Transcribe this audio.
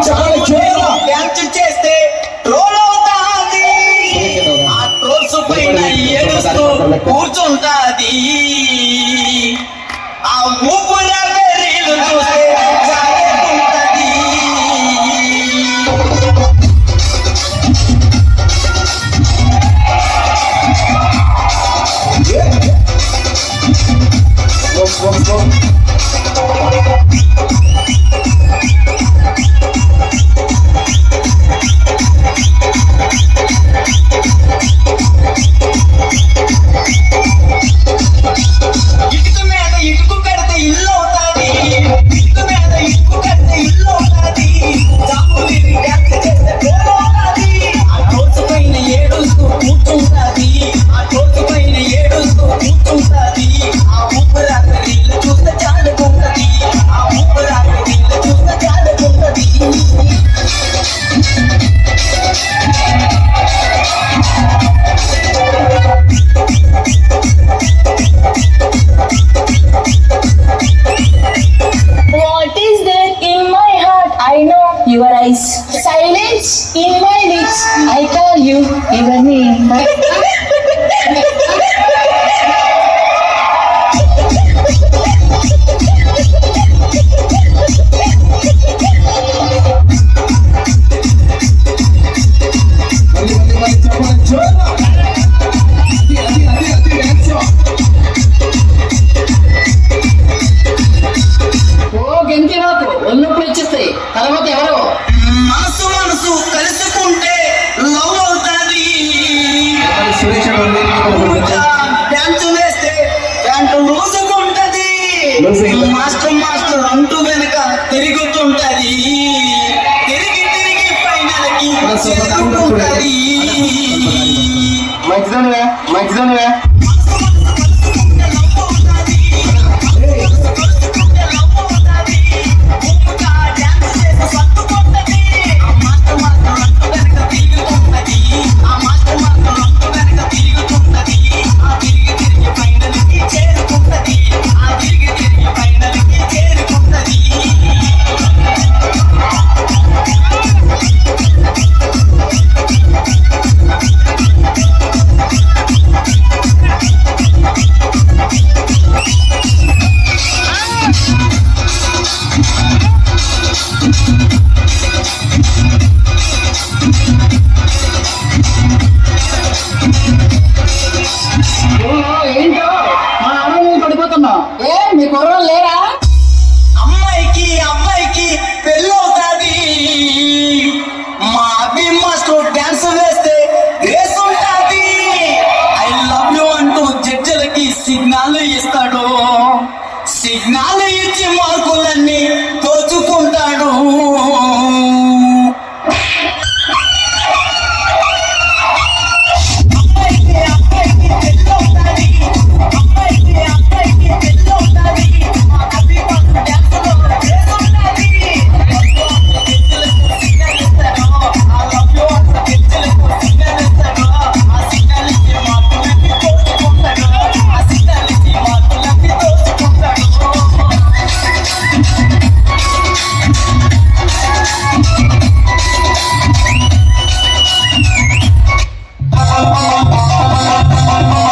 Dance చేస్తే troll అవుతాది, ఆ ట్రోల్స్ పైన ఏడుస్తూ కూర్చుంటాది, ఆ ఊపుల బెర్రీలు చూస్తే జారుకుంటది. Your eyes, silence in my lips. I call you your name. తర్వాత ఎవరు మనసు మనసు కలుసుకుంటే లవ్ అవుతాది, డ్యాన్స్ వేస్తే ప్యాంటు లూసుకుంటది, మాస్టర్ మాస్టర్ అంటూ వెనక తిరుగుతుంటది, తిరిగి తిరిగి ఫైనల్కి చేరుకుంటది. మంచిదనివే మంచిదనివే ఏ మీ కుర్రలు లేరా?